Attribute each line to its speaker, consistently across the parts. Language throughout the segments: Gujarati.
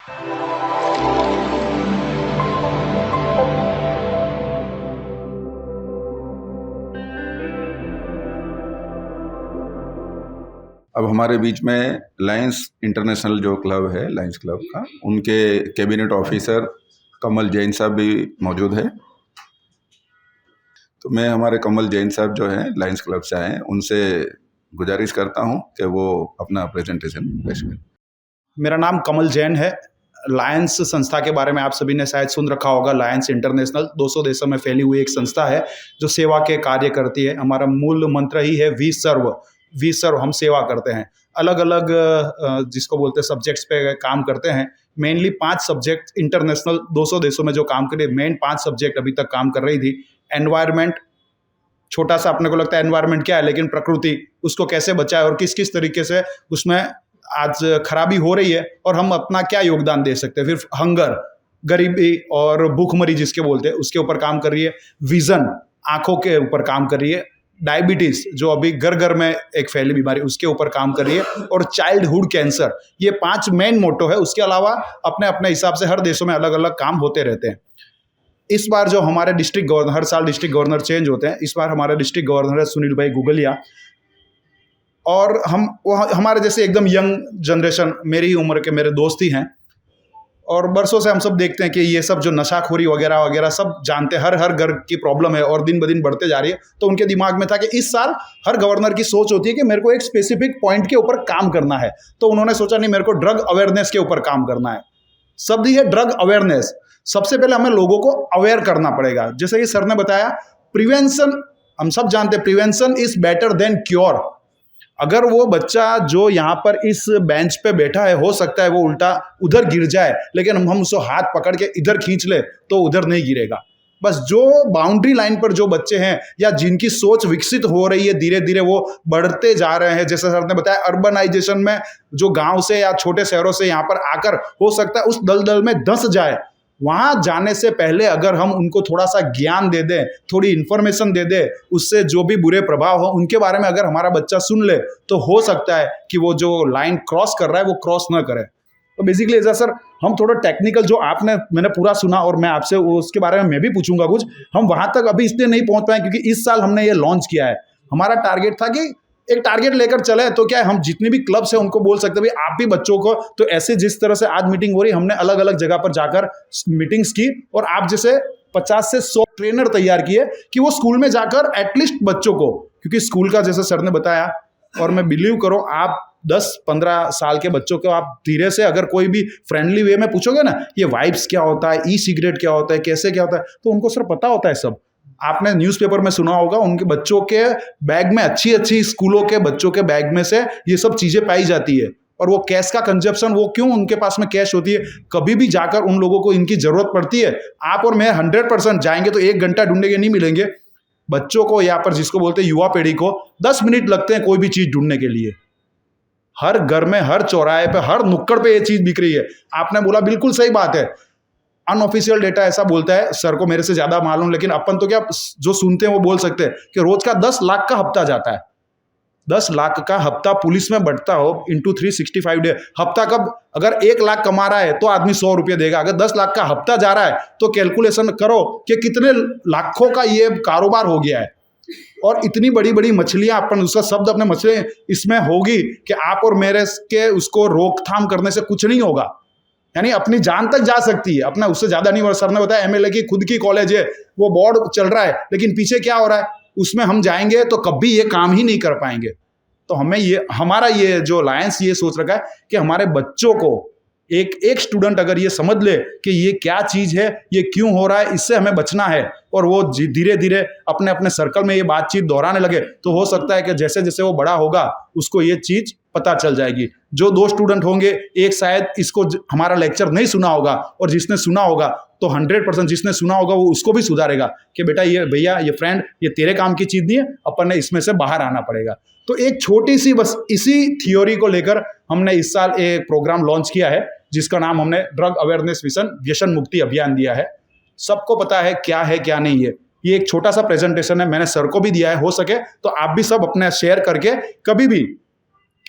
Speaker 1: अब हमारे बीच में लायंस इंटरनेशनल जो क्लब है, लायंस क्लब का, उनके कैबिनेट ऑफिसर कमल जैन साहब भी मौजूद है। तो मैं हमारे कमल जैन साहब जो हैं लायंस क्लब से आए हैं, उनसे गुजारिश करता हूं कि वो अपना प्रेजेंटेशन पेश करें।
Speaker 2: मेरा नाम कमल जैन है। लायंस संस्था के बारे में आप सभी ने शायद सुन रखा होगा। लायंस इंटरनेशनल 200 देशों में फैली हुई एक संस्था है जो सेवा के कार्य करती है। हमारा मूल मंत्र ही है वी सर्व, हम सेवा करते हैं। अलग अलग जिसको बोलते हैं सब्जेक्ट्स पे काम करते हैं। मेनली 5 सब्जेक्ट इंटरनेशनल 200 देशों में जो काम करे, मेन 5 सब्जेक्ट अभी तक काम कर रही थी। एनवायरनमेंट, छोटा सा अपने को लगता है एनवायरनमेंट क्या है, लेकिन प्रकृति, उसको कैसे बचाए और किस किस तरीके से उसमें आज खराबी हो रही है और हम अपना क्या योगदान दे सकते हैं। फिर हंगर, गरीबी और भूखमरी जिसके बोलते हैं, उसके ऊपर काम कर रही है। विजन, आंखों के ऊपर काम कर रही है। डायबिटीज जो अभी घर घर में एक फैली बीमारी, उसके ऊपर काम कर रही है। और चाइल्डहुड कैंसर, ये 5 मेन मोटो है। उसके अलावा अपने अपने हिसाब से हर देशों में अलग अलग काम होते रहते हैं। इस बार जो हमारे डिस्ट्रिक्ट गवर्नर, हर साल डिस्ट्रिक्ट गवर्नर चेंज होते हैं, इस बार हमारे डिस्ट्रिक्ट गवर्नर है सुनील भाई गुगलिया। और हमारे जैसे एकदम यंग जनरेशन, मेरी ही उम्र के मेरे दोस्त ही हैं। और बरसों से हम सब देखते हैं कि ये सब जो नशाखोरी वगैरह वगैरह सब जानते हैं, हर घर की प्रॉब्लम है और दिन ब दिन बढ़ते जा रही है। तो उनके दिमाग में था कि इस साल हर गवर्नर की सोच होती है कि मेरे को एक स्पेसिफिक पॉइंट के ऊपर काम करना है। तो उन्होंने सोचा नहीं, मेरे को ड्रग अवेयरनेस के ऊपर काम करना है। शब्द ही है ड्रग अवेयरनेस। सबसे पहले हमें लोगों को अवेयर करना पड़ेगा। जैसे कि सर ने बताया, प्रिवेंशन, हम सब जानते हैं prevention is better than cure. अगर वो बच्चा जो यहाँ पर इस बेंच पे बैठा है, हो सकता है वो उल्टा उधर गिर जाए, लेकिन हम उसको हाथ पकड़ के इधर खींच ले तो उधर नहीं गिरेगा। बस जो बाउंड्री लाइन पर जो बच्चे हैं या जिनकी सोच विकसित हो रही है, धीरे धीरे वो बढ़ते जा रहे हैं। जैसे सर ने बताया, अर्बनाइजेशन में जो गांव से या छोटे शहरों से यहाँ पर आकर हो सकता है उस दलदल में धंस जाए, वहां जाने से पहले अगर हम उनको थोड़ा सा ज्ञान दे दें, थोड़ी इंफॉर्मेशन दे दें, उससे जो भी बुरे प्रभाव हो उनके बारे में अगर हमारा बच्चा सुन ले, तो हो सकता है कि वो जो लाइन क्रॉस कर रहा है वो क्रॉस ना करे। तो बेसिकली ऐसा सर, हम थोड़ा टेक्निकल जो मैंने पूरा सुना और मैं आपसे उसके बारे में मैं भी पूछूंगा कुछ। हम वहां तक अभी इसलिए नहीं पहुंच पाए क्योंकि इस साल हमने ये लॉन्च किया है। हमारा टारगेट था कि एक टारगेट लेकर चले तो क्या है, हम जितने भी क्लब्स हैं उनको बोल सकते हैं भाई आप भी बच्चों को, तो ऐसे जिस तरह से आज मीटिंग हो रही है, हमने अलग अलग जगह पर जाकर मीटिंग्स की और आप जैसे 50 से 100 ट्रेनर तैयार किए कि वो स्कूल में जाकर एटलीस्ट बच्चों को, क्योंकि स्कूल का जैसे सर ने बताया, और मैं बिलीव करो आप 10-15 साल के बच्चों को आप धीरे से अगर कोई भी फ्रेंडली वे में पूछोगे ना, ये वाइब्स क्या होता है, ई सिगरेट क्या होता है, कैसे क्या होता है, तो उनको सर पता होता है सब। आपने न्यूज़पेपर में सुना होगा, उनके बच्चों के बैग में, अच्छी अच्छी स्कूलों के बच्चों के बैग में से ये सब चीजें पाई जाती है। और वो कैश का कंजप्शन, वो क्यों उनके पास में कैश होती है, कभी भी जाकर उन लोगों को इनकी जरूरत पड़ती है। आप और मैं 100% जाएंगे तो 1 घंटा ढूंढेंगे, नहीं मिलेंगे। बच्चों को यहाँ पर जिसको बोलते हैं युवा पीढ़ी को 10 मिनट लगते हैं कोई भी चीज ढूंढने के लिए। हर घर में, हर चौराहे पे, हर नुक्कड़ पे ये चीज बिक रही है। आपने बोला बिल्कुल सही बात है। अनऑफिशियल डेटा ऐसा बोलता है, सर को मेरे से ज्यादा मालूम, लेकिन अपन तो क्या जो सुनते हैं वो बोल सकते हैं कि रोज का 10 लाख का हफ्ता जाता है। 10 लाख का हफ्ता पुलिस में बढ़ता हो इंटू 365 डे। हफ्ता कब, अगर 1 लाख कमा रहा है तो आदमी 100 रुपये देगा। अगर 10 लाख का हफ्ता जा रहा है तो कैलकुलेशन करो कि कितने लाखों का ये कारोबार हो गया है। और इतनी बड़ी बड़ी मछलियां, अपन उसका शब्द अपने मछली इसमें होगी कि आप और मेरे के उसको रोकथाम करने से कुछ नहीं होगा, यानी अपनी जान तक जा सकती है, अपना उससे ज्यादा नहीं। सर ने बताया एमएलए की खुद की कॉलेज है, वो बोर्ड चल रहा है, लेकिन पीछे क्या हो रहा है उसमें हम जाएंगे तो कभी ये काम ही नहीं कर पाएंगे। तो हमारा ये जो लायंस ये सोच रखा है कि हमारे बच्चों को एक स्टूडेंट अगर ये समझ ले कि ये क्या चीज है, ये क्यों हो रहा है, इससे हमें बचना है, और वो धीरे धीरे अपने अपने सर्कल में ये बातचीत दोहराने लगे, तो हो सकता है कि जैसे जैसे वो बड़ा होगा उसको ये चीज पता चल जाएगी। जो 2 स्टूडेंट होंगे, एक शायद इसको हमारा लेक्चर नहीं सुना होगा, और जिसने सुना होगा तो 100% जिसने सुना होगा वो उसको भी सुधारेगा कि बेटा ये भैया, ये फ्रेंड, ये तेरे काम की चीज नहीं है, अपन ने इसमें से बाहर आना पड़ेगा। तो एक छोटी सी बस इसी थ्योरी को लेकर हमने इस साल एक प्रोग्राम लॉन्च किया है जिसका नाम हमने ड्रग अवेयरनेस मिशन व्यसन मुक्ति अभियान दिया है। सबको पता है क्या नहीं है। ये एक छोटा सा प्रेजेंटेशन है, मैंने सर को भी दिया है। हो सके तो आप भी सब अपने शेयर करके कभी भी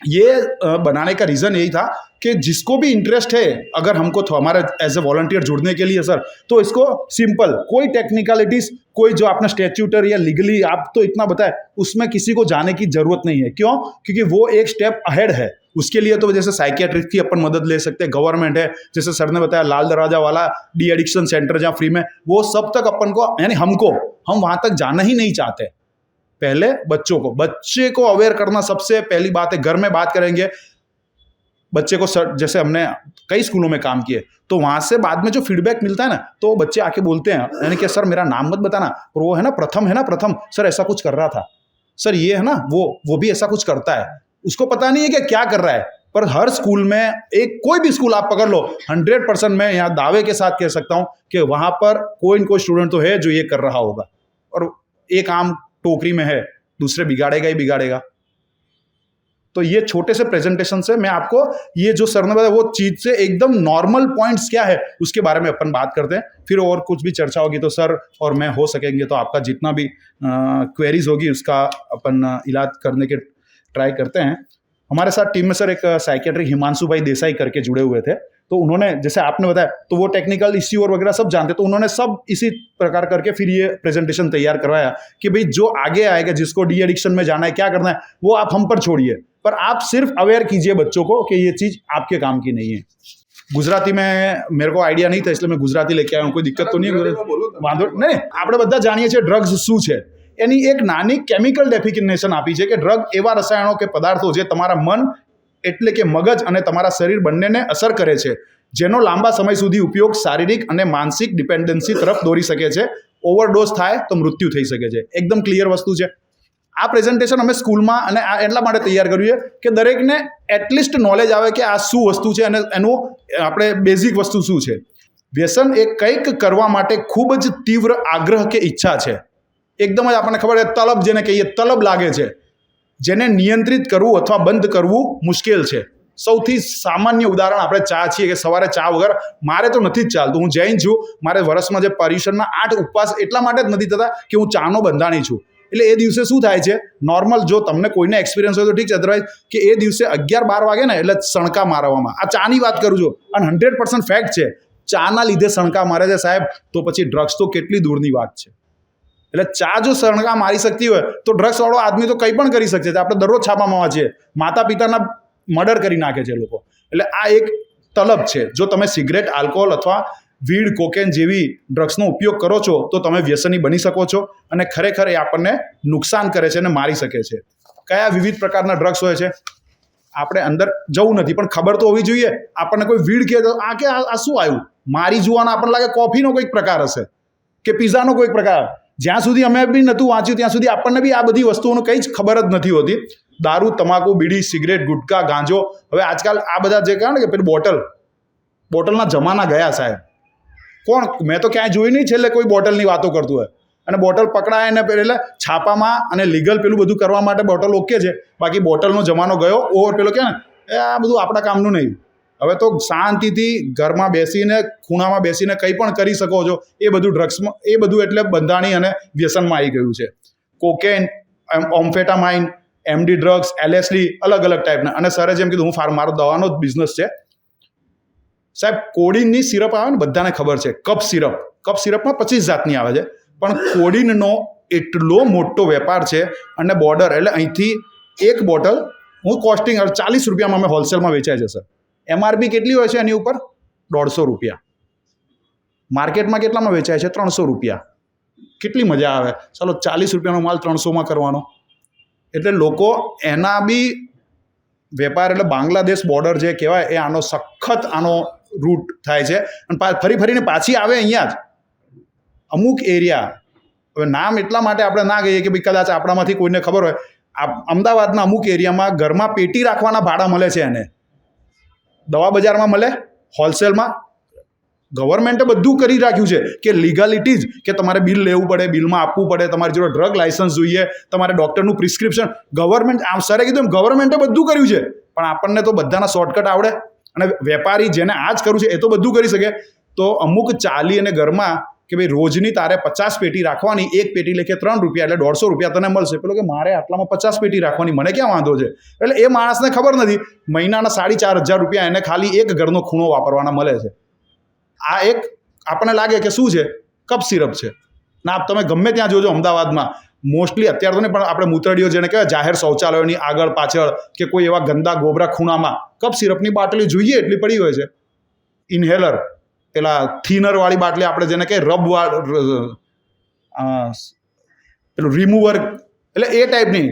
Speaker 2: ये बनाने का रीज़न यही था कि जिसको भी इंटरेस्ट है, अगर हमको हमारे एज ए वॉलंटियर जुड़ने के लिए सर, तो इसको सिंपल, कोई टेक्निकलिटीज़, कोई जो आपने स्टैट्यूटरी या लीगली आप तो इतना बताए, उसमें किसी को जाने की ज़रूरत नहीं है। क्यों? क्योंकि वो एक स्टेप अहेड है। उसके लिए तो जैसे साइकियाट्रिस्ट की अपन मदद ले सकते हैं, गवर्नमेंट है, जैसे सर ने बताया लाल दरवाजा वाला डी एडिक्शन सेंटर जहाँ फ्री में, वो सब तक अपन को, यानी हम वहाँ तक जाना ही नहीं चाहते। पहले बच्चे को अवेयर करना सबसे पहली बात है। घर में बात करेंगे बच्चे को, सर जैसे हमने कई स्कूलों में काम किए, तो वहाँ से बाद में जो फीडबैक मिलता है ना, तो बच्चे आके बोलते हैं, यानी कि सर मेरा नाम मत बताना, पर वो है ना प्रथम सर ऐसा कुछ कर रहा था, सर ये है ना वो भी ऐसा कुछ करता है। उसको पता नहीं है कि क्या कर रहा है, पर हर स्कूल में, कोई भी स्कूल आप पकड़ लो, 100% मैं यहाँ दावे के साथ कह सकता हूँ कि वहाँ पर कोई न कोई स्टूडेंट तो है जो ये कर रहा होगा। और एक आम टोकरी में है, दूसरे बिगाड़ेगा ही बिगाड़ेगा। तो ये छोटे से प्रेजेंटेशन से मैं आपको ये जो सर ने बताया वो चीज से एकदम नॉर्मल पॉइंट्स क्या है उसके बारे में अपन बात करते हैं। फिर और कुछ भी चर्चा होगी तो सर और मैं हो सकेंगे तो आपका जितना भी क्वेरीज होगी उसका अपन इलाज करने के ट्राई करते हैं। हमारे साथ टीम में सर एक साइकियाट्रिक हिमांशु भाई देसाई करके जुड़े हुए थे, तो उन्होंने जैसे आपने बताया तो वो टेक्निकल इश्यू और वगैरह सब जानते, तो उन्होंने सब इसी प्रकार करके फिर ये प्रेजेंटेशन तैयार करवाया कि भाई जो आगे आएगा, जिसको डी एडिक्शन में जाना है, क्या करना है, वो आप हम पर छोड़िए, पर आप सिर्फ अवेयर कीजिए बच्चों को कि ये चीज़ आपके काम की नहीं है। गुजराती में मेरे को आइडिया नहीं था, इसलिए मैं गुजराती लेके आया हूँ। कोई दिक्कत तो नहीं है? वांधो नहीं। આપણે બધા જાણીએ છીએ ડ્રગ્સ શું છે, એની એક નાની કેમિકલ ડેફિનેશન આપી છે કે ડ્રગ એવા રસાયણો કે પદાર્થો જે તમારા મન એટલે કે મગજ અને તમારા શરીર બંનેને અસર કરે છે, જેનો લાંબા સમય સુધી ઉપયોગ શારીરિક અને માનસિક ડિપેન્ડન્સી તરફ દોરી શકે છે। ઓવરડોઝ થાય તો મૃત્યુ થઈ શકે છે। એકદમ ક્લિયર વસ્તુ છે। આ પ્રેઝન્ટેશન અમે સ્કૂલમાં અને આ એટલા માટે તૈયાર કર્યું છે કે દરેકને એટલીસ્ટ નોલેજ આવે કે આ શું વસ્તુ છે અને એનું આપણે બેઝિક વસ્તુ શું છે। વ્યસન એ કંઈક કરવા માટે ખૂબ જ તીવ્ર આગ્રહ કે ઈચ્છા છે। એકદમ જ આપણને ખબર છે, તલબ જેને કહીએ, તલબ લાગે છે, જેને નિયંત્રિત કરવું અથવા બંધ કરવું મુશ્કેલ છે। સૌથી સામાન્ય ઉદાહરણ આપણે ચા છીએ કે સવારે ચા વગર મારે તો નથી જ ચાલતું। હું જૈન છું, મારે વર્ષમાં જે પર્યુષણના 8 ઉપવાસ એટલા માટે જ નથી થતા કે હું ચાનો બંધાણી છું। એટલે એ દિવસે શું થાય છે, નોર્મલ જો તમને કોઈને એક્સપિરિયન્સ હોય તો ઠીક છે, અદરવાઇઝ કે એ દિવસે 11-12 વાગે ને એટલે સણકા મારવામાં, આ ચાની વાત કરું છું અને 100% ફેક્ટ છે, ચાના લીધે સણકા મારે છે સાહેબ, તો પછી ડ્રગ્સ તો કેટલી દૂરની વાત છે। એટલે ચા જો સણકા મારી શકતી હોય તો ડ્રગ્સવાળો આદમી તો કંઈ પણ કરી શકશે। આપણે દરરોજ છાપામાં વાંચીએ, માતા પિતાના મર્ડર કરી નાખે છે લોકો। એટલે આ એક તલબ છે। જો તમે સિગરેટ, આલ્કોહોલ અથવા વીડ, કોકેન જેવી ડ્રગ્સનો ઉપયોગ કરો છો તો તમે વ્યસની બની શકો છો અને ખરેખર એ આપણને નુકસાન કરે છે અને મારી શકે છે। કયા વિવિધ પ્રકારના ડ્રગ્સ હોય છે આપણે અંદર જવું નથી, પણ ખબર તો હોવી જોઈએ। આપણને કોઈ વીડ કહે તો આ શું આવ્યું, મારી જુવાના આપણને લાગે કોફીનો કોઈક પ્રકાર હશે કે પીઝાનો કોઈક પ્રકાર। જ્યાં સુધી અમે બી નહોતું વાંચ્યું ત્યાં સુધી આપણને બી આ બધી વસ્તુઓનું કંઈ જ ખબર જ નથી હોતી। દારૂ, તમાકુ, બીડી, સિગરેટ, ગુટકા, ગાંજો, હવે આજકાલ આ બધા જે કહે ને કે પેલી બોટલના જમાના ગયા સાહેબ। કોણ, મેં તો ક્યાંય જોઈ નહીં છેલ્લે કોઈ બોટલની વાતો કરતું હોય, અને બોટલ પકડાય ને એટલે છાપામાં અને લીગલ પેલું બધું કરવા માટે બોટલ ઓકે છે, બાકી બોટલનો જમાનો ગયો। ઓવર પેલો કહે ને આ બધું આપણા કામનું નહીં। હવે તો શાંતિથી ઘરમાં બેસીને, ખૂણામાં બેસીને કંઈ પણ કરી શકો છો। એ બધું ડ્રગ્સમાં, એ બધું એટલે બંધાણી અને વ્યસનમાં આવી ગયું છે। કોકેન, ઓમ્ફેટામાઇન, એમડી ડ્રગ્સ, એલએસડી, અલગ અલગ ટાઈપના। અને સરે જેમ કીધું, મારો દવાનો જ બિઝનેસ છે સાહેબ। કોડીનની સિરપ આવે ને, બધાને ખબર છે, કપ સિરપમાં 25 જાતની આવે છે, પણ કોડીનનો એટલો મોટો વેપાર છે અને બોર્ડર, એટલે અહીંથી એક બોટલ હું કોસ્ટિંગ 40 રૂપિયામાં અમે હોલસેલમાં વેચાય છે સર। એમઆરપી કેટલી હોય છે એની ઉપર? 150 રૂપિયા। માર્કેટમાં કેટલામાં વેચાય છે? 300 રૂપિયા। કેટલી મજા આવે, ચાલો 40 રૂપિયાનો માલ 300માં કરવાનો। એટલે લોકો એના બી વેપાર, એટલે બાંગ્લાદેશ બોર્ડર જે કહેવાય એ આનો સખત રૂટ થાય છે અને ફરીને પાછી આવે અહીંયા જ અમુક એરિયા। હવે નામ એટલા માટે આપણે ના કહીએ કે ભાઈ કદાચ આપણામાંથી કોઈને ખબર હોય, અમદાવાદના અમુક એરિયામાં ઘરમાં પેટી રાખવાના ભાડા મળે છે, એને દવા બજારમાં મળે, હોલસેલમાં। ગવર્મેન્ટે બધું કરી રાખ્યું છે કે લીગાલિટીઝ, કે તમારે બિલ લેવું પડે, બિલમાં આપવું પડે, તમારી જોડે ડ્રગ લાયસન્સ જોઈએ, તમારે ડૉક્ટરનું પ્રિસ્ક્રિપ્શન, ગવર્મેન્ટ, આમ સરે કીધું એમ ગવર્મેન્ટે બધું કર્યું છે, પણ આપણને તો બધાના શોર્ટકટ આવડે અને વેપારી જેને આ જ કરવું છે એ તો બધું કરી શકે। તો અમુક ચાલી અને ઘરમાં કે ભાઈ રોજની તારે 50 પેટી રાખવાની, એક પેટી લેખે 3 રૂપિયા એટલે 150 રૂપિયા તને મળશે. પેલો કે મારે આટલામાં 50 પેટી રાખવાની, મને ક્યાં વાંધો છે? એટલે એ માણસને ખબર નથી મહિનાના 4,500 રૂપિયા એને ખાલી એક ઘરનો ખૂણો વાપરવાના મળે છે. આ એક આપણને લાગે કે શું છે, કપ સિરપ છે. ના, તમે ગમે ત્યાં જોજો અમદાવાદમાં મોસ્ટલી અત્યારે તો નહીં પણ આપણે મૂતરડીઓ જેને કહેવાય જાહેર શૌચાલયોની આગળ પાછળ કે કોઈ એવા ગંદા ગોબરા ખૂણામાં કપ સિરપની બાટલી જોઈએ એટલી પડી હોય છે. ઇન્હેલર, પેલા થિનરવાળી બાટલી આપણે જેને કહીએ પેલું રિમૂવર, એટલે એ ટાઈપની.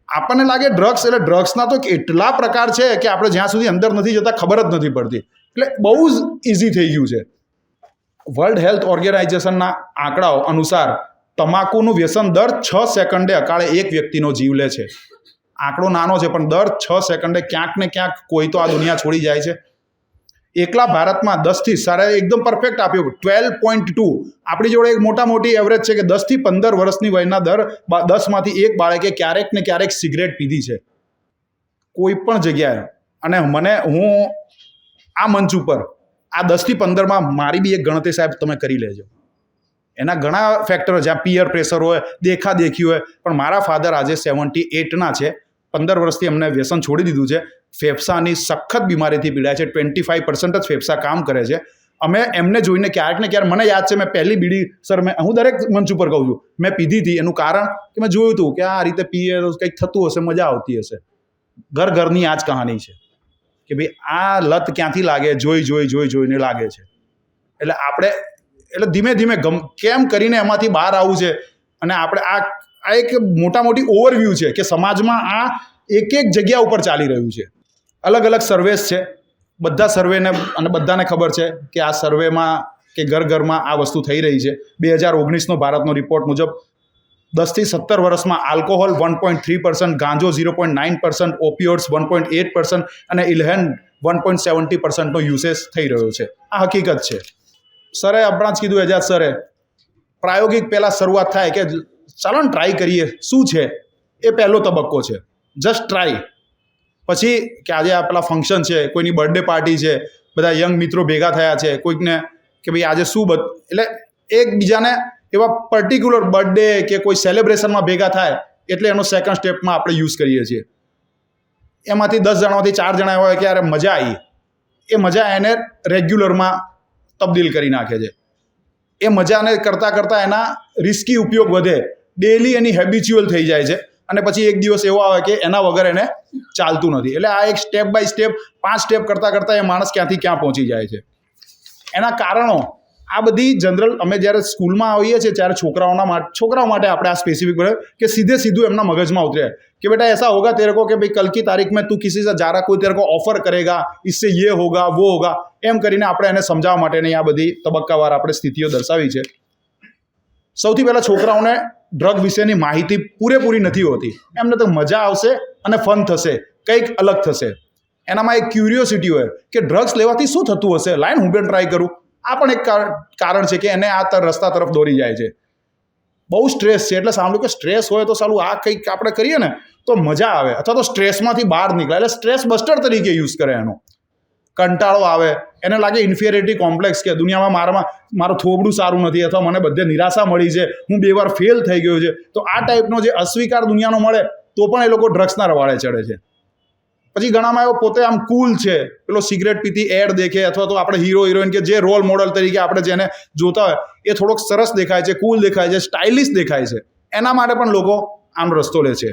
Speaker 2: આપણને લાગે ડ્રગ્સ, એટલે ડ્રગ્સના તો એટલા પ્રકાર છે કે આપણે જ્યાં સુધી અંદર નથી જતા ખબર જ નથી પડતી. એટલે બહુ જ ઇઝી થઈ ગયું છે. વર્લ્ડ હેલ્થ ઓર્ગેનાઇઝેશનના આંકડાઓ અનુસાર તમાકુનું વ્યસન દર 6 સેકન્ડે અકાળે એક વ્યક્તિનો જીવ લે છે. આંકડો નાનો છે પણ દર 6 સેકન્ડે ક્યાંક ને ક્યાંક કોઈ તો આ દુનિયા છોડી જાય છે. એકલા ભારતમાં 10થી સારા એકદમ પરફેક્ટ આપ્યું 12.2. આપણી જોડે એક મોટી એવરેજ છે કે 10 થી 15 વર્ષની વયના દર 10માંથી એક બાળકે ક્યારેક ને ક્યારેક સિગરેટ પીધી છે કોઈ પણ જગ્યાએ. અને હું આ મંચ ઉપર આ 10 થી 15માં મારી બી એક ગણતરી સાહેબ તમે કરી લેજો. એના ઘણા ફેક્ટરો જ્યાં પિયર પ્રેશર હોય, દેખાદેખી હોય, પણ મારા ફાધર આજે 78ના છે. 15 વર્ષથી અમને વ્યસન છોડી દીધું છે. ફેફસાની સખત બીમારીથી પીડાય છે. 25% જ ફેફસા કામ કરે છે. અમે એમને જોઈને ક્યારેક ને ક્યારેક, મને યાદ છે મેં પહેલી બીડી સર હું દરેક મંચ ઉપર કહું છું મેં પીધી હતી. એનું કારણ કે મેં જોયું હતું કે આ રીતે પીએ તો કંઈક થતું હશે, મજા આવતી હશે. ઘરની આ જ કહાની છે કે ભાઈ આ લત ક્યાંથી લાગે, જોઈને લાગે છે. એટલે ધીમે ધીમે કેમ કરીને એમાંથી બહાર આવવું છે. અને આપણે આ એક મોટી ઓવરવ્યૂ છે કે સમાજમાં આ એક જગ્યા ઉપર ચાલી રહ્યું છે. અલગ અલગ સર્વેસ છે, બધા સર્વેને અને બધાને ખબર છે કે આ સર્વેમાં કે ઘરમાં આ વસ્તુ થઈ રહી છે. 2019નો ભારતનો રિપોર્ટ મુજબ 10 થી 17 વર્ષમાં આલ્કોહોલ 1.3%, ગાંજો 0.9%, ઓપિયોઇડ્સ 1.8% અને ઇલ્હેન 1.70%નો યુસેજ થઈ રહ્યો છે. આ હકીકત છે. સરે હમણાં જ કીધું, એજાજ સરે પ્રાયોગિક પહેલાં શરૂઆત થાય કે ચાલો ને ટ્રાય કરીએ શું છે. એ પહેલો તબક્કો છે, જસ્ટ ટ્રાય. પછી કે આજે આ પેલા ફંક્શન છે, કોઈની બર્થડે પાર્ટી છે, બધા યંગ મિત્રો ભેગા થયા છે, કોઈકને કે ભાઈ આજે શું એટલે એકબીજાને એવા પર્ટિક્યુલર બર્થડે કે કોઈ સેલિબ્રેશનમાં ભેગા થાય એટલે એનો સેકન્ડ સ્ટેપમાં આપણે યુઝ કરીએ છીએ. એમાંથી 10 જણામાંથી 4 જણા હોય કે યાર મજા આવી, એ મજા એને રેગ્યુલરમાં તબદીલ કરી નાખે છે. એ મજાને કરતાં એના રિસ્કી ઉપયોગ વધે, ડેલી એની હેબિચ્યુઅલ થઈ જાય છે. અને પછી એક દિવસ એવો આવે કે એના વગર એને ચાલતું નથી. એટલે આ એક સ્ટેપ બાય સ્ટેપ 5 સ્ટેપ કરતાં એ માણસ ક્યાંથી ક્યાં પહોંચી જાય છે. એના કારણો આ બધી જનરલ અમે જ્યારે સ્કૂલમાં આવીએ છીએ ત્યારે છોકરાઓ માટે આપણે આ સ્પેસિફિક બોલે કે સીધું એમના મગજમાં ઉતરે कि बेटा ऐसा होगा तेरे को कि भाई कल की तारीख में तू किसी से जा रहा, कोई तेरे को ऑफर करेगा, इससे ये होगा वो होगा, એમ કરીને આપણે એને સમજાવવા માટેની આ બધી તબક્કાવાર આપણે સ્થિતિઓ દર્શાવી છે. સૌથી પહેલાં છોકરાઓને ડ્રગ વિશેની માહિતી પૂરેપૂરી નથી હોતી. એમને તો મજા આવશે અને ફન થશે, કંઈક અલગ થશે. એનામાં એક ક્યુરિયોસિટી હોય કે ડ્રગ્સ લેવાથી શું થતું હશે, લાઈન હું પણ ટ્રાય કરું. આ પણ એક કારણ છે કે એને આ રસ્તા તરફ દોરી જાય છે. બહુ સ્ટ્રેસ છે એટલે સાંભળ્યું કે સ્ટ્રેસ હોય તો સાલું આ કંઈક આપણે કરીએ ને તો મજા આવે, અથવા તો સ્ટ્રેસમાંથી બહાર નીકળે, એટલે સ્ટ્રેસ બસ્ટર તરીકે યુઝ કરે એનો. કંટાળો આવે, એને લાગે ઇન્ફિરિયરિટી કોમ્પ્લેક્સ કે દુનિયામાં મારું થોબડું સારું નથી, અથવા મને બધે નિરાશા મળી છે, હું 2 વાર ફેલ થઈ ગયો છે. તો આ ટાઈપનો જે અસ્વીકાર દુનિયાનો મળે તો પણ એ લોકો ડ્રગ્સના રવાડે ચડે છે. પછી ઘણામાં એવો પોતે આમ કૂલ છે, પેલો સિગરેટ પીતી એડ દેખે, અથવા તો આપણે હીરો હિરોઈન કે જે રોલ મોડલ તરીકે આપણે જેને જોતા હોય એ થોડોક સરસ દેખાય છે, કૂલ દેખાય છે, સ્ટાઇલિશ દેખાય છે, એના માટે પણ લોકો આમ રસ્તો લે છે.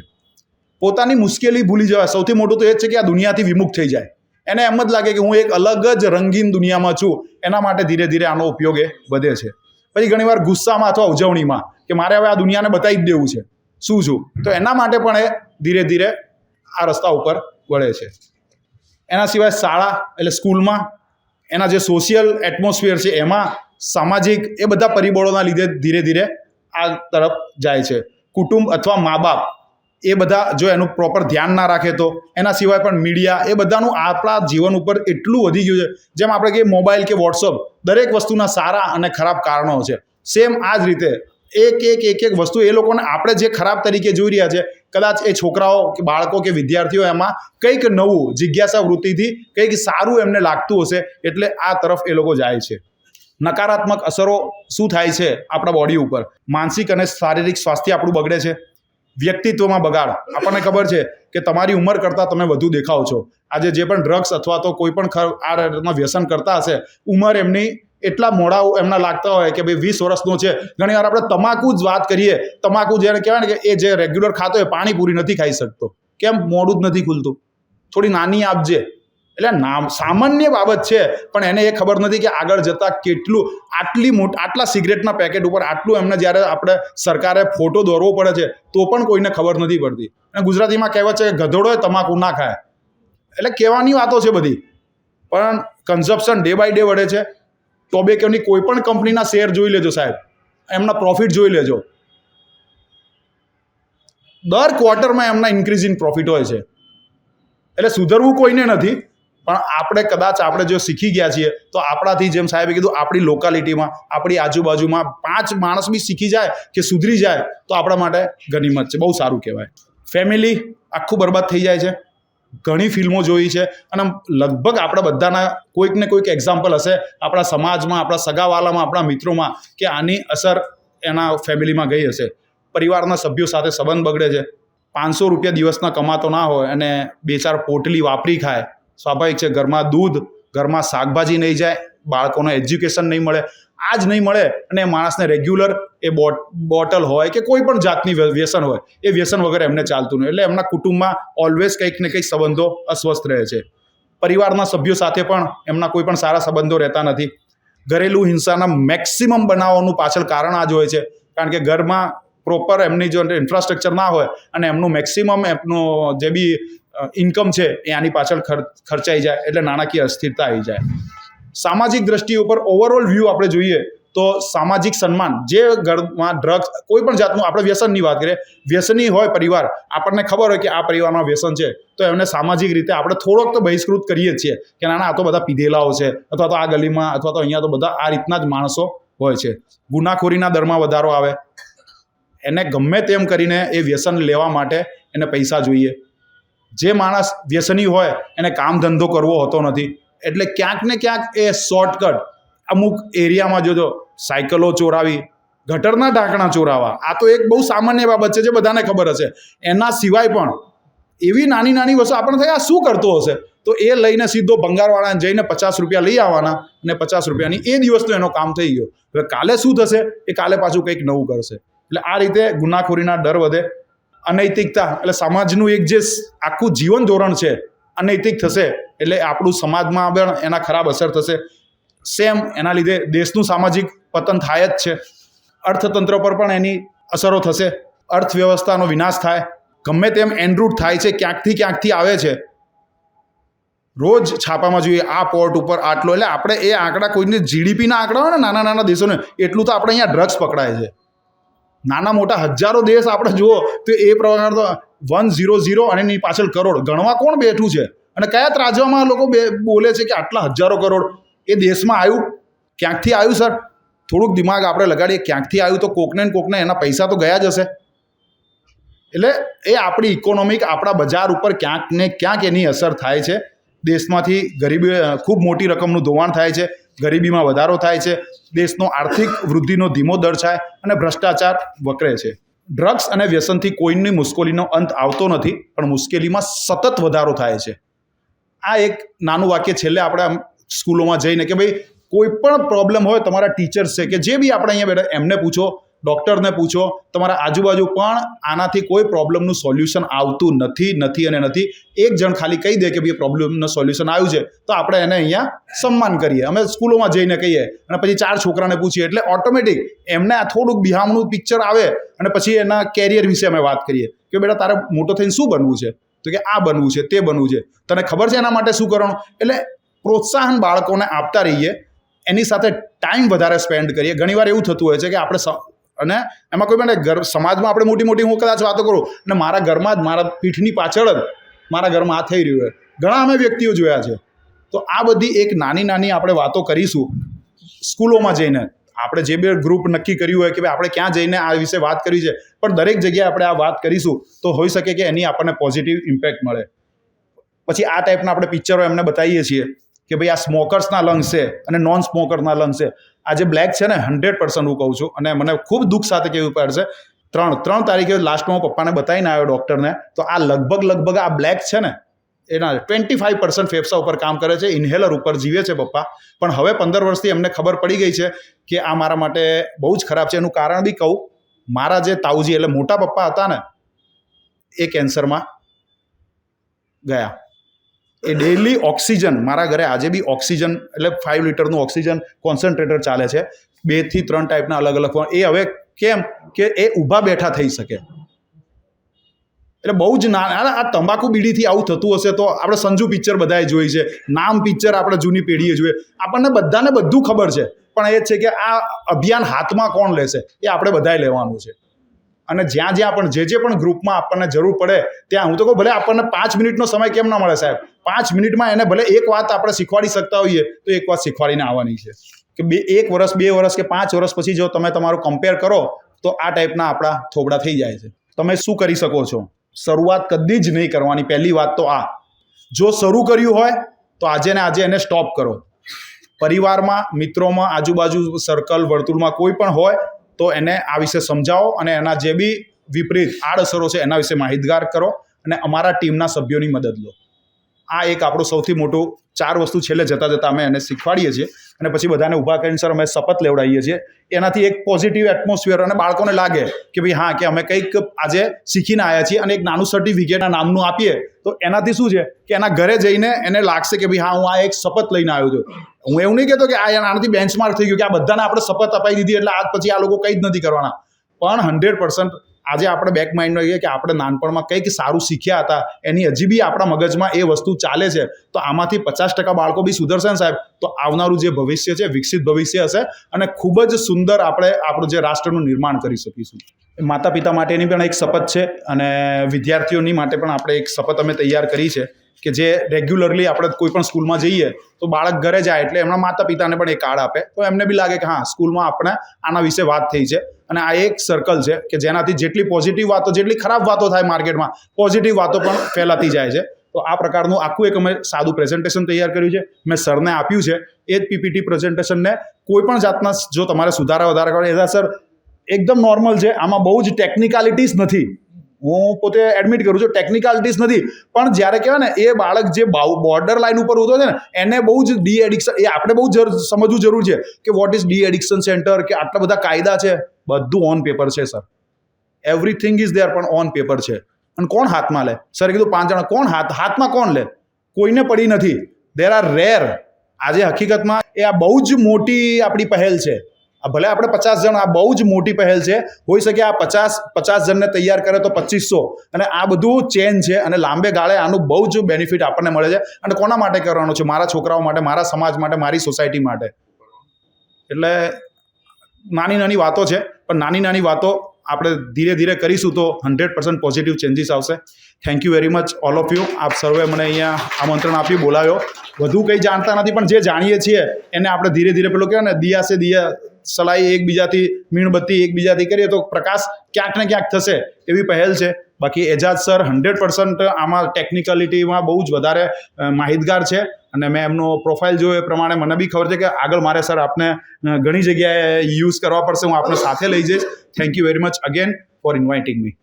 Speaker 2: પોતાની મુશ્કેલી ભૂલી જવાય. સૌથી મોટું તો એ જ છે કે આ દુનિયાથી વિમુખ થઈ જાય. એને એમ જ લાગે કે હું એક અલગ જ રંગીન દુનિયામાં છું. એના માટે ધીરે ધીરે આનો ઉપયોગ એ વધે છે. પછી ઘણીવાર ગુસ્સામાં અથવા ઉજવણીમાં કે મારે હવે આ દુનિયાને બતાવી જ દેવું છે શું છું, તો એના માટે પણ એ ધીરે ધીરે આ રસ્તા ઉપર વળે છે. એના સિવાય શાળા એટલે સ્કૂલમાં એના જે સોશિયલ એટમોસ્ફિયર છે, એમાં સામાજિક એ બધા પરિબળોના લીધે ધીરે ધીરે આ તરફ જાય છે. કુટુંબ અથવા મા બાપ એ બધા જો એનું પ્રોપર ધ્યાન ના રાખે તો, એના સિવાય પણ મીડિયા એ બધાનું આપણા જીવન ઉપર એટલું વધી ગયું છે. જેમ આપણે કહીએ મોબાઈલ કે વોટ્સઅપ, દરેક વસ્તુના સારા અને ખરાબ કારણો છે. સેમ આ જ રીતે એક વસ્તુ એ લોકોને આપણે જે ખરાબ તરીકે જોઈ રહ્યા છે, કદાચ એ છોકરાઓ કે બાળકો કે વિદ્યાર્થીઓ એમાં કંઈક નવું જિજ્ઞાસા વૃત્તિથી કંઈક સારું એમને લાગતું હશે, એટલે આ તરફ એ લોકો જાય છે. નકારાત્મક અસરો શું થાય છે આપણા બોડી ઉપર? માનસિક અને શારીરિક સ્વાસ્થ્ય આપણું બગડે છે. વ્યક્તિત્વમાં બગાડ. આપણને ખબર છે કે તમારી ઉંમર કરતાં તમે વધુ દેખાવ છો. આજે જે પણ ડ્રગ્સ અથવા તો કોઈ પણ આ રીતના વ્યસન કરતા હશે, ઉંમર એમની એટલા મોડા એમના લાગતા હોય કે ભાઈ 20 વર્ષનો છે. ઘણી વાર આપણે તમાકુ જ વાત કરીએ, તમાકુ જેને કહેવાય ને કે એ જે રેગ્યુલર ખાતો હોય પાણીપુરી નથી ખાઈ શકતો. કેમ? મોડું જ નથી ખુલતું. થોડી નાની આપજે. એટલે સામાન્ય બાબત છે, પણ એને એ ખબર નથી કે આગળ જતાં કેટલું આટલા સિગરેટના પેકેટ ઉપર આટલું એમને જ્યારે આપણે સરકારે ફોટો દોરવો પડે છે તો પણ કોઈને ખબર નથી પડતી. અને ગુજરાતીમાં કહેવત છે કે ગધેડોએ તમાકુ ના ખાય. એટલે કહેવાની વાતો છે બધી, પણ કન્ઝપ્શન ડે બાય ડે વધે છે. ટોબેકોની કોઈ પણ કંપનીના શેર જોઈ લેજો સાહેબ, એમના પ્રોફિટ જોઈ લેજો. દર ક્વાર્ટરમાં એમના ઇન્ક્રીઝ ઇન પ્રોફિટ હોય છે. એટલે સુધરવું કોઈને નથી, પણ આપણે જો શીખી ગયા છીએ તો આપણાથી, જેમ સાહેબે કીધું, આપણી લોકાલિટીમાં, આપણી આજુબાજુમાં 5 માણસ બી શીખી જાય કે સુધરી જાય તો આપણા માટે ગનીમત છે. બહુ સારું કહેવાય. ફેમિલી આખું બરબાદ થઈ જાય છે. ઘણી ફિલ્મો જોઈ છે અને લગભગ આપણા બધાના કોઈક ને કોઈક એક્ઝામ્પલ હશે આપણા સમાજમાં, આપણા સગાવાલામાં, આપણા મિત્રોમાં કે આની અસર એના ફેમિલીમાં ગઈ હશે. પરિવારના સભ્યો સાથે સંબંધ બગડે છે. 500 રૂપિયા દિવસના કમાતો ના હોય અને 2-4 પોટલી વાપરી ખાય. સ્વાભાવિક છે, ઘરમાં દૂધ, ઘરમાં શાકભાજી નહીં જાય, બાળકોને એજ્યુકેશન નહીં મળે. આ જ નહીં મળે અને એ માણસને રેગ્યુલર એ બોટલ હોય કે કોઈ પણ જાતની વ્યસન હોય, એ વ્યસન વગર એમને ચાલતું નહીં. એટલે એમના કુટુંબમાં ઓલવેઝ કંઈક ને કંઈક સંબંધો અસ્વસ્થ રહે છે. પરિવારના સભ્યો સાથે પણ એમના કોઈ પણ સારા સંબંધો રહેતા નથી. ઘરેલું હિંસાના મેક્સિમમ બનાવવાનું પાછળ કારણ આ જ હોય છે, કારણ કે ઘરમાં પ્રોપર એમની જો ઇન્ફ્રાસ્ટ્રક્ચર ના હોય અને એમનું મેક્સિમમ એમનું જે બી ઇન્કમ છે એ આની પાછળ ખર્ચાઈ જાય, એટલે નાણાકીય અસ્થિરતા આવી જાય. સામાજિક દ્રષ્ટિ ઉપર ઓવરઓલ વ્યૂ આપણે જોઈએ તો સામાજિક સન્માન, જે ઘરમાં ડ્રગ્સ, કોઈ પણ જાતનું, આપણે વ્યસનની વાત કરીએ, વ્યસની હોય પરિવાર, આપણને ખબર હોય કે આ પરિવારમાં વ્યસન છે તો એમને સામાજિક રીતે આપણે થોડોક તો બહિષ્કૃત કરીએ જ છીએ કે ના આ તો બધા પીધેલાઓ છે, અથવા તો આ ગલીમાં અથવા તો અહીંયા તો બધા આ રીતના જ માણસો હોય છે. ગુનાખોરીના દરમાં વધારો આવે. એને ગમે તેમ કરીને એ વ્યસન લેવા માટે એને પૈસા જોઈએ. જે માણસ વ્યસની હોય એને કામ ધંધો કરવો હોતો નથી, એટલે ક્યાંક ને ક્યાંક એ શોર્ટકટ અમુક એરિયામાં જોજો, સાયકલો ચોરાવી, ગટરના ઢાંકણા ચોરાવા, આ તો એક બહુ સામાન્ય બાબત છે જે બધાને ખબર હશે. એના સિવાય પણ એવી નાની નાની વસ્તુ આપણને થાય આ શું કરતો હશે, તો એ લઈને સીધો ભંગારવાળાને જઈને 50 રૂપિયા લઈ આવવાના અને 50 રૂપિયાની એ દિવસનો એનો કામ થઈ ગયો. હવે કાલે શું થશે? એ કાલે પાછું કંઈક નવું કરશે. એટલે આ રીતે ગુનાખોરીના દર વધે. અનૈતિકતા, એટલે સમાજનું એક જે આખું જીવન ધોરણ છે અનૈતિક થશે, એટલે આપણું સમાજમાં પણ એના ખરાબ અસર થશે. સેમ એના લીધે દેશનું સામાજિક પતન થાય જ છે. અર્થતંત્ર પર પણ એની અસરો થશે. અર્થવ્યવસ્થાનો વિનાશ થાય. ગમે તેમ એનરૂટ થાય છે, ક્યાંકથી આવે છે. રોજ છાપામાં જોઈએ આ પોર્ટ ઉપર આટલો, એટલે આપણે એ આંકડા, કોઈની જીડીપીના આંકડા હોય ને નાના નાના દેશોને, એટલું તો આપણે અહીંયા ડ્રગ્સ પકડાય છે. નાના મોટા હજારો દેશ આપણે જુઓ તો એ પ્રમાણે તો 100 અને એની પાછળ કરોડ ગણવા કોણ બેઠું છે? અને કયા રાજ્યમાં લોકો બોલે છે કે આટલા હજારો કરોડ એ દેશમાં આવ્યું? ક્યાંકથી આવ્યું સર? થોડુંક દિમાગ આપણે લગાડીએ. ક્યાંકથી આવ્યું તો કોકને એના પૈસા તો ગયા જ હશે. એટલે એ આપણી ઇકોનોમિક, આપણા બજાર ઉપર ક્યાંક ને ક્યાંક એની અસર થાય છે. દેશમાંથી ગરીબી, ખૂબ મોટી રકમનું ધોવાણ થાય છે, ગરીબીમાં વધારો થાય છે, દેશનો આર્થિક વૃદ્ધિનો ધીમો દર થાય અને ભ્રષ્ટાચાર વકરે છે. ડ્રગ્સ અને વ્યસનથી કોઈની મુશ્કેલીનો અંત આવતો નથી, પણ મુશ્કેલીમાં સતત વધારો થાય છે. આ એક નાનું વાક્ય છેલ્લે આપણે સ્કૂલોમાં જઈને કે ભાઈ કોઈ પણ પ્રોબ્લેમ હોય, તમારા ટીચર્સ છે કે જે બી આપણે અહીંયા બેઠા એમને પૂછો, ડૉક્ટરને પૂછો, તમારા આજુબાજુ પણ આનાથી કોઈ પ્રોબ્લેમનું સોલ્યુશન આવતું નથી. એક જણ ખાલી કહી દે કે ભાઈ પ્રોબ્લેમનું સોલ્યુશન આવ્યું છે તો આપણે એને અહીંયા સન્માન કરીએ. અમે સ્કૂલોમાં જઈને કહીએ અને પછી 4 છોકરાને પૂછીએ, એટલે ઓટોમેટિક એમને આ થોડુંક બિહામણું પિક્ચર આવે અને પછી એના કેરિયર વિશે અમે વાત કરીએ કે બેટા તારે મોટો થઈને શું બનવું છે? તો કે આ બનવું છે, તે બનવું છે. તને ખબર છે એના માટે શું કરવાનું? એટલે પ્રોત્સાહન બાળકોને આપતા રહીએ, એની સાથે ટાઈમ વધારે સ્પેન્ડ કરીએ. ઘણીવાર એવું થતું હોય છે કે આપણે, અને એમાં કોઈ પણ સમાજમાં આપણે મોટી હું કદાચ વાતો કરું અને મારા ઘરમાં જ, મારા પીઠની પાછળ જ મારા ઘરમાં આ થઈ રહ્યું હોય, ઘણા અમે વ્યક્તિઓ જોયા છે. તો આ બધી એક નાની આપણે વાતો કરીશું સ્કૂલોમાં જઈને. આપણે જે બે ગ્રુપ નક્કી કર્યું હોય કે ભાઈ આપણે ક્યાં જઈને આ વિશે વાત કરવી છે, પણ દરેક જગ્યાએ આપણે આ વાત કરીશું તો હોઈ શકે કે એની આપણને પોઝિટિવ ઇમ્પેક્ટ મળે. પછી આ ટાઈપના આપણે પિક્ચરો એમને બતાવીએ છીએ કે ભાઈ આ સ્મોકર્સના લંગ્સ છે અને નોન સ્મોકરના લંગ્સ છે. આ જે બ્લેક છે ને 100% હું કહું છું, અને મને ખૂબ દુઃખ સાથે કહેવું પડશે, 3 તારીખે લાસ્ટમાં હું પપ્પાને બતાવીને આવ્યો ડૉક્ટરને, તો આ લગભગ આ બ્લેક છે ને એના 25% ફેફસા ઉપર કામ કરે છે, ઇન્હેલર ઉપર જીવે છે પપ્પા. પણ હવે 15 વર્ષથી એમને ખબર પડી ગઈ છે કે આ મારા માટે બહુ જ ખરાબ છે. એનું કારણ બી કહું, મારા જે તાઉજી એટલે મોટા પપ્પા હતા ને, એ કેન્સરમાં ગયા. એ ડેઇલી ઓક્સિજન, મારા ઘરે આજે બી ઓક્સિજન એટલે 5 લીટરનું ઓક્સિજન કોન્સન્ટ્રેટર ચાલે છે, 2 થી 3 ટાઈપના અલગ અલગ. એ હવે કેમ કે એ ઊભા બેઠા થઈ શકે. એટલે બહુ જ આ તંબાકુ બીડીથી આવું થતું હશે તો આપણે સંજુ પિક્ચર બધાએ જોઈ છે, નામ પિક્ચર આપણે જૂની પેઢીએ જોઈએ, આપણને બધાને બધું ખબર છે. પણ એ છે કે આ અભિયાન હાથમાં કોણ લેશે, એ આપણે બધાએ લેવાનું છે. અને જ્યાં પણ જે પણ ગ્રુપમાં આપણને જરૂર પડે ત્યાં, હું તો કહું ભલે આપણને 5 મિનિટનો સમય કેમ ના મળે સાહેબ, 5 મિનિટમાં એને ભલે એક વાત આપણે શીખવાડી શકતા હોઈએ તો એક વાત શીખવાડીને આવવાની છે. કે 1 વર્ષ 2 વર્ષ કે 5 વર્ષ પછી જો તમે તમારું કમ્પેર કરો તો આ ટાઈપના આપણા થોબડા થઈ જાય છે. તમે શું કરી શકો છો? શરૂઆત કદી જ નહીં કરવાની. પહેલી વાત તો આ, જો શરૂ કર્યું હોય તો આજે ને આજે એને સ્ટોપ કરો. પરિવારમાં, મિત્રોમાં, આજુબાજુ સર્કલ વર્તુળમાં કોઈ પણ હોય તો એને આ વિશે સમજાવો, અને એના જે બી વિપરીત આડઅસરો છે એના વિશે માહિતગાર કરો, અને અમારા ટીમના સભ્યોની મદદ લો. આ એક આપણું સૌથી મોટું 4 વસ્તુ છેલ્લે જતાં અમે એને શીખવાડીએ છીએ, અને પછી બધાને ઊભા કરીને સર અમે શપથ લેવડાવીએ છીએ. એનાથી એક પોઝિટિવ એટમોસ્ફિયર, અને બાળકોને લાગે કે ભાઈ હા, કે અમે કંઈક આજે શીખીને આવ્યા છીએ, અને એક નાનું સર્ટિફિકેટના નામનું આપીએ તો એનાથી શું છે કે એના ઘરે જઈને એને લાગશે કે ભાઈ હા, હું આ એક શપથ લઈને આવ્યો છું. હું એવું નહીં કહેતો કે આનાથી બેન્ચમાર્ક થઈ ગયું કે આ બધાને આપણે શપથ અપાઈ દીધી એટલે આજ પછી આ લોકો કંઈ જ નથી કરવાના. પણ 100% આજે આપણે બેક માઇન્ડમાં રહીએ કે આપણે નાનપણમાં કંઈક સારું શીખ્યા હતા, એની હજી બી આપણા મગજમાં એ વસ્તુ ચાલે છે, તો આમાંથી 50% બાળકો બી સુધરશે ને સાહેબ, તો આવનારું જે ભવિષ્ય છે વિકસિત ભવિષ્ય હશે, અને ખૂબ જ સુંદર આપણે આપણું જે રાષ્ટ્રનું નિર્માણ કરી શકીશું. માતા પિતા માટેની પણ એક શપથ છે, અને વિદ્યાર્થીઓની માટે પણ આપણે એક શપથ અમે તૈયાર કરી છે કે જે રેગ્યુલરલી આપણે કોઈ પણ સ્કૂલમાં જઈએ તો બાળક ઘરે જાય એટલે એમના માતા પિતાને પણ એ કાર્ડ આપે, તો એમને બી લાગે કે હા, સ્કૂલમાં આપણે આના વિશે વાત થઈ છે. અને આ એક સર્કલ છે કે જેનાથી જેટલી પોઝિટિવ વાતો, જેટલી ખરાબ વાતો થાય માર્કેટમાં, પોઝિટિવ વાતો પણ ફેલાતી જાય છે. તો આ પ્રકારનું આખું એક અમે સાદું પ્રેઝન્ટેશન તૈયાર કર્યું છે, મેં સરને આપ્યું છે. એ જ પીપીટી પ્રેઝન્ટેશનને કોઈ પણ જાતના જો તમારે સુધારા વધારા કરવા, એના સર એકદમ નોર્મલ છે, આમાં બહુ જ ટેકનિકાલિટીઝ નથી. હું પોતે એડમિટ કરું છું, ટેકનિકાલિટીઝ નથી. પણ જ્યારે કહેવાય ને એ બાળક જે બોર્ડર લાઈન ઉપર ઉતરો છે ને, એને બહુ જ ડી એડિક્શન, એ આપણે બહુ સમજવું જરૂર છે કે what is D addiction centre, કે આટલા બધા કાયદા છે. બધું ઓન પેપર છે સર, એવરીથિંગ ઇઝ ધેર, પણ ઓન પેપર છે. અને કોણ હાથમાં લે? સર કીધું 5 જણા, કોણ હાથમાં કોણ લે? કોઈને પડી નથી. There are rare. આજે હકીકતમાં એ આ બહુ જ મોટી આપણી પહેલ છે. ભલે આપણે 50 જણ, આ બહુ જ મોટી પહેલ છે. હોઈ શકે આ 50 જણને તૈયાર કરે તો 2500, અને આ બધું ચેન છે, અને લાંબે ગાળે આનું બહુ જ બેનિફિટ આપણને મળે છે. અને કોના માટે કરવાનું છે? મારા છોકરાઓ માટે, મારા સમાજ માટે, મારી સોસાયટી માટે. એટલે નાની નાની વાતો છે, પણ નાની વાતો આપણે ધીરે ધીરે કરીશું તો 100% પોઝિટિવ ચેન્જીસ આવશે. Thank you very much all of you. આપ સર્વે મને અહીંયા આમંત્રણ આપ્યું, બોલાવ્યો. વધુ કંઈ જાણતા નથી, પણ જે જાણીએ છીએ એને આપણે ધીરે ધીરે પેલું કહેવાય ને, દિયા સે દિયા સલાઈ, એકબીજાથી મીણબત્તી એકબીજાથી કરીએ તો પ્રકાશ ક્યાંક ને ક્યાંક થશે, એવી પહેલ છે. બાકી એજાજ સર 100% આમાં ટેકનિકાલિટીમાં બહુ જ વધારે માહિતગાર છે, અને મેં એમનો પ્રોફાઇલ જોયો એ પ્રમાણે મને બી ખબર છે કે આગળ મારે સર આપને ઘણી જગ્યાએ યુઝ કરવા પડશે. હું આપને સાથે લઈ જઈશ. Thank you very much again four inviting me.